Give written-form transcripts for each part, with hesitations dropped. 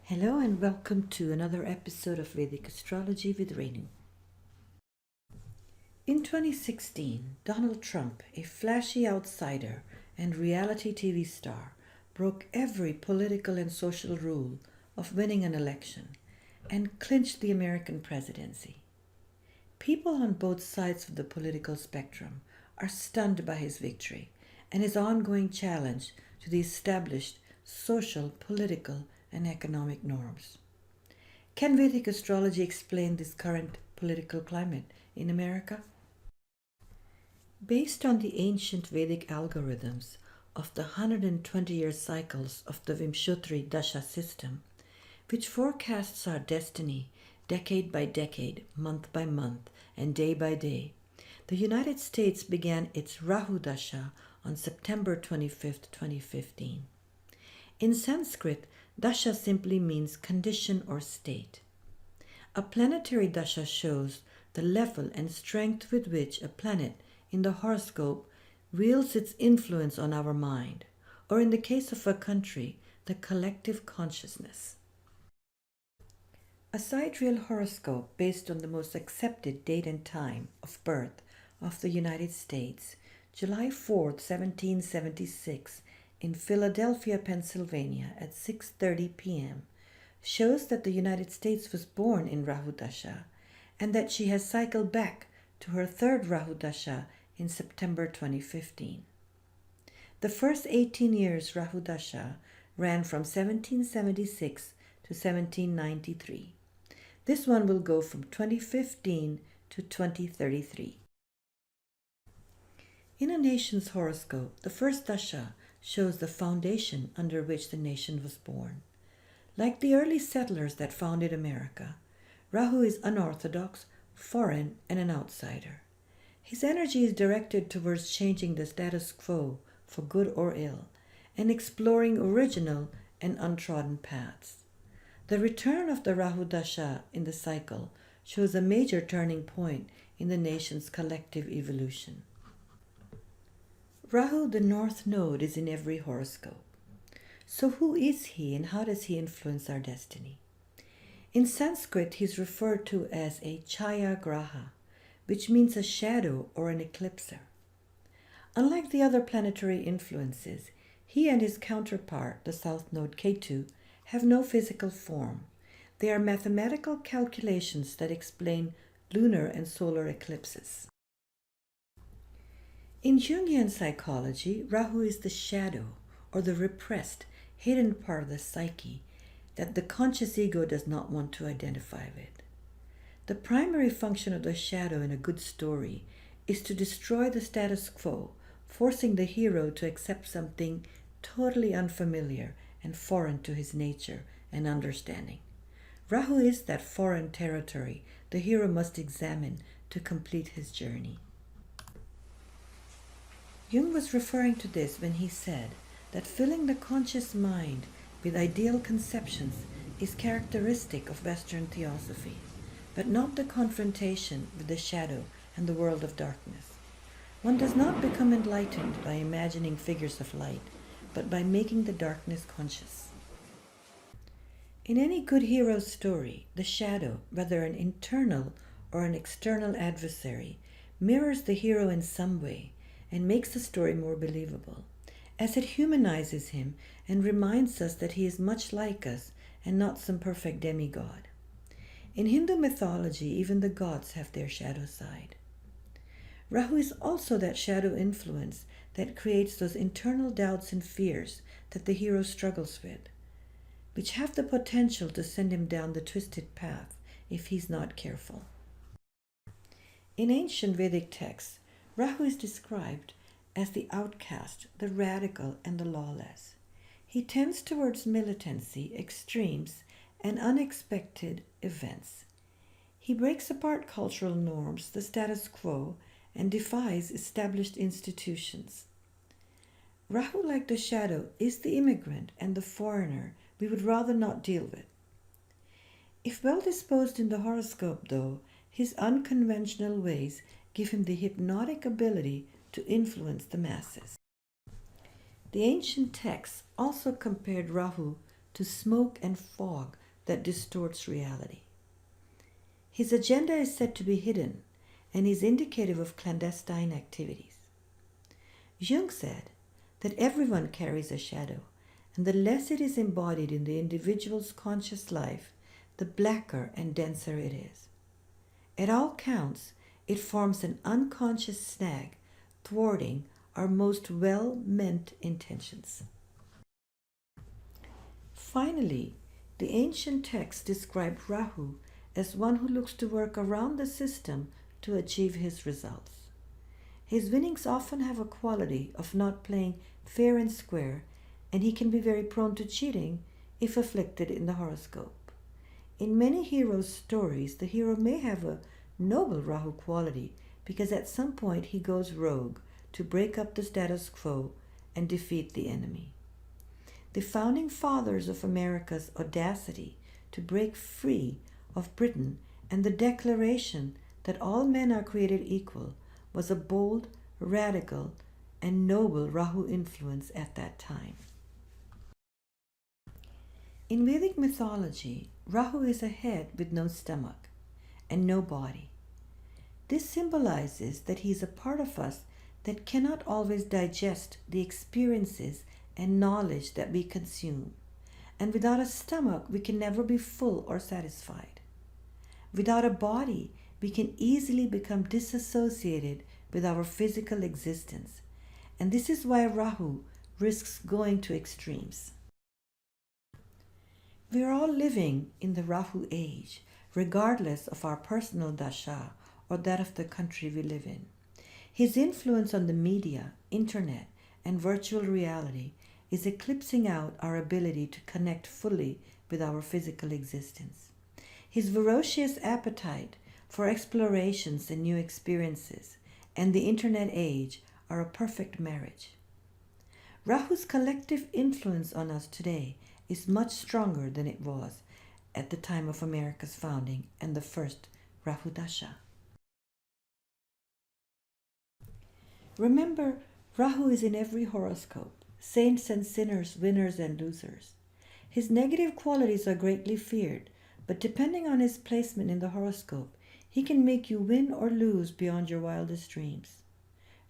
Hello and welcome to another episode of Vedic Astrology with Renu. In 2016, Donald Trump, a flashy outsider and reality TV star, broke every political and social rule of winning an election and clinched the American presidency. People on both sides of the political spectrum are stunned by his victory and his ongoing challenge to the established social, political, and economic norms. Can Vedic astrology explain this current political climate in America? Based on the ancient Vedic algorithms of the 120-year cycles of the Vimshottari Dasha system, which forecasts our destiny decade by decade, month by month, and day by day, the United States began its Rahu Dasha on September 25, 2015. In Sanskrit, Dasha simply means condition or state. A planetary dasha shows the level and strength with which a planet in the horoscope wields its influence on our mind, or in the case of a country, the collective consciousness. A sidereal horoscope based on the most accepted date and time of birth of the United States, July 4, 1776, in Philadelphia, Pennsylvania at 6:30 p.m., shows that the United States was born in Rahu Dasha and that she has cycled back to her third Rahu Dasha in September 2015. The first 18 years Rahu Dasha ran from 1776 to 1793. This one will go from 2015 to 2033. In a nation's horoscope, the first Dasha shows the foundation under which the nation was born. Like the early settlers that founded America, Rahu is unorthodox, foreign, and an outsider. His energy is directed towards changing the status quo for good or ill, and exploring original and untrodden paths. The return of the Rahu Dasha in the cycle shows a major turning point in the nation's collective evolution. Rahu, the North Node, is in every horoscope. So who is he and how does he influence our destiny? In Sanskrit, he is referred to as a Chaya Graha, which means a shadow or an eclipser. Unlike the other planetary influences, he and his counterpart, the South Node Ketu, have no physical form. They are mathematical calculations that explain lunar and solar eclipses. In Jungian psychology, Rahu is the shadow or the repressed, hidden part of the psyche that the conscious ego does not want to identify with. The primary function of the shadow in a good story is to destroy the status quo, forcing the hero to accept something totally unfamiliar and foreign to his nature and understanding. Rahu is that foreign territory the hero must examine to complete his journey. Jung was referring to this when he said that filling the conscious mind with ideal conceptions is characteristic of Western theosophy, but not the confrontation with the shadow and the world of darkness. One does not become enlightened by imagining figures of light, but by making the darkness conscious. In any good hero's story, the shadow, whether an internal or an external adversary, mirrors the hero in some way and makes the story more believable, as it humanizes him and reminds us that he is much like us and not some perfect demigod. In Hindu mythology, even the gods have their shadow side. Rahu is also that shadow influence that creates those internal doubts and fears that the hero struggles with, which have the potential to send him down the twisted path if he's not careful. In ancient Vedic texts, Rahu is described as the outcast, the radical, and the lawless. He tends towards militancy, extremes, and unexpected events. He breaks apart cultural norms, the status quo, and defies established institutions. Rahu, like the shadow, is the immigrant and the foreigner we would rather not deal with. If well disposed in the horoscope, though, his unconventional ways give him the hypnotic ability to influence the masses. The ancient texts also compared Rahu to smoke and fog that distorts reality. His agenda is said to be hidden and is indicative of clandestine activities. Jung said that everyone carries a shadow, and the less it is embodied in the individual's conscious life, the blacker and denser it is. At all counts, it forms an unconscious snag, thwarting our most well-meant intentions. Finally, the ancient texts describe Rahu as one who looks to work around the system to achieve his results. His winnings often have a quality of not playing fair and square, and he can be very prone to cheating if afflicted in the horoscope. In many heroes' stories, the hero may have a noble Rahu quality because at some point he goes rogue to break up the status quo and defeat the enemy. The founding fathers of America's audacity to break free of Britain and the declaration that all men are created equal was a bold, radical, and noble Rahu influence at that time. In Vedic mythology, Rahu is a head with no stomach and no body. This symbolizes that he is a part of us that cannot always digest the experiences and knowledge that we consume. And without a stomach, we can never be full or satisfied. Without a body, we can easily become disassociated with our physical existence. And this is why Rahu risks going to extremes. We are all living in the Rahu age, regardless of our personal Dasha or that of the country we live in. His influence on the media, internet, and virtual reality is eclipsing out our ability to connect fully with our physical existence. His ferocious appetite for explorations and new experiences and the internet age are a perfect marriage. Rahu's collective influence on us today is much stronger than it was at the time of America's founding and the first Rahu Dasha. Remember, Rahu is in every horoscope, saints and sinners, winners and losers. His negative qualities are greatly feared, but depending on his placement in the horoscope, he can make you win or lose beyond your wildest dreams.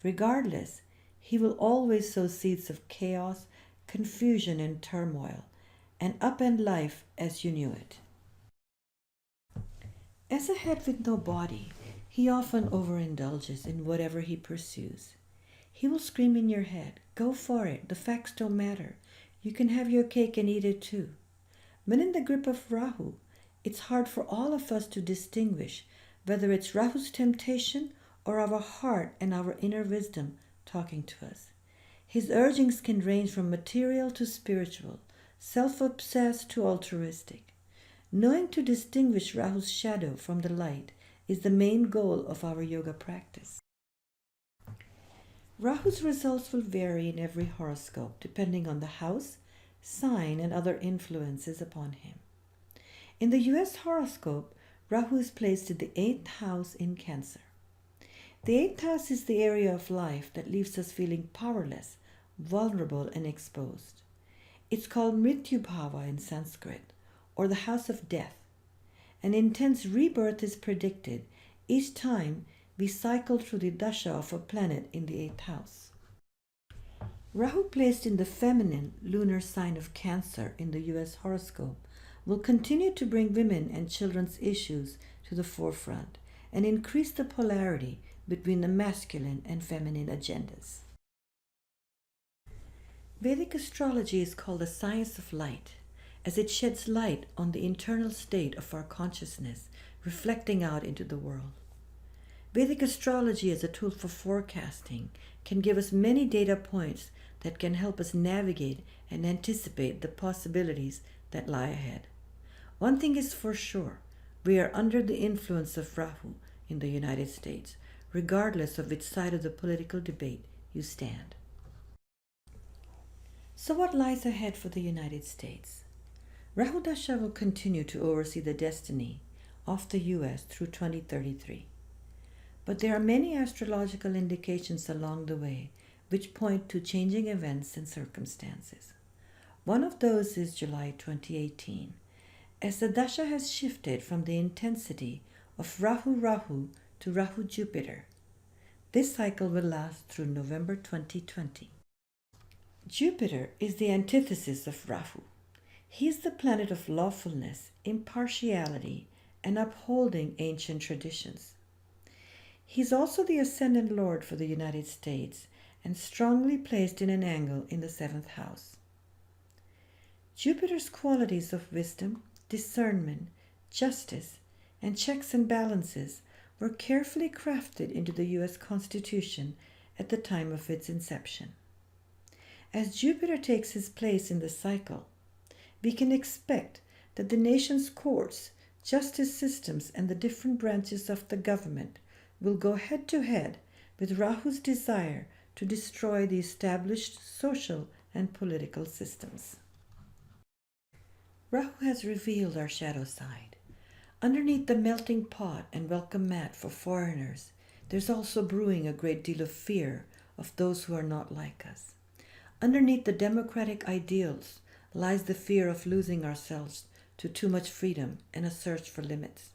Regardless, he will always sow seeds of chaos, confusion and turmoil, and upend life as you knew it. As a head with no body, he often overindulges in whatever he pursues. He will scream in your head, "Go for it, the facts don't matter. You can have your cake and eat it too." When in the grip of Rahu, it's hard for all of us to distinguish whether it's Rahu's temptation or our heart and our inner wisdom talking to us. His urgings can range from material to spiritual, self-obsessed to altruistic. Knowing to distinguish Rahu's shadow from the light is the main goal of our yoga practice. Rahu's results will vary in every horoscope depending on the house, sign, and other influences upon him. In the US horoscope, Rahu is placed in the 8th house in Cancer. The 8th house is the area of life that leaves us feeling powerless, vulnerable, and exposed. It's called Madhubala in Sanskrit, or the house of death. An intense rebirth is predicted each time we cycle through the Dasha of a planet in the 8th house. Rahu placed in the feminine lunar sign of Cancer in the US horoscope will continue to bring women and children's issues to the forefront and increase the polarity between the masculine and feminine agendas. Vedic astrology is called the science of light, as it sheds light on the internal state of our consciousness, reflecting out into the world. Vedic astrology as a tool for forecasting can give us many data points that can help us navigate and anticipate the possibilities that lie ahead. One thing is for sure, we are under the influence of Rahu in the United States, regardless of which side of the political debate you stand. So what lies ahead for the United States? Rahu Dasha will continue to oversee the destiny of the US through 2033. But there are many astrological indications along the way which point to changing events and circumstances. One of those is July 2018, as the Dasha has shifted from the intensity of Rahu-Rahu to Rahu-Jupiter. This cycle will last through November 2020. Jupiter is the antithesis of Rahu. He is the planet of lawfulness, impartiality, and upholding ancient traditions. He is also the ascendant lord for the United States and strongly placed in an angle in the 7th house. Jupiter's qualities of wisdom, discernment, justice, and checks and balances were carefully crafted into the US Constitution at the time of its inception. As Jupiter takes his place in the cycle, we can expect that the nation's courts, justice systems, and the different branches of the government will go head to head with Rahu's desire to destroy the established social and political systems. Rahu has revealed our shadow side. Underneath the melting pot and welcome mat for foreigners, there's also brewing a great deal of fear of those who are not like us. Underneath the democratic ideals lies the fear of losing ourselves to too much freedom and a search for limits.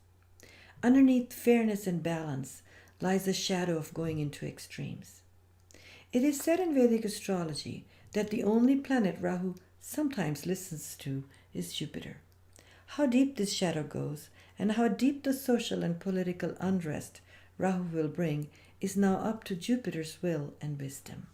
Underneath fairness and balance lies the shadow of going into extremes. It is said in Vedic astrology that the only planet Rahu sometimes listens to is Jupiter. How deep this shadow goes and how deep the social and political unrest Rahu will bring is now up to Jupiter's will and wisdom.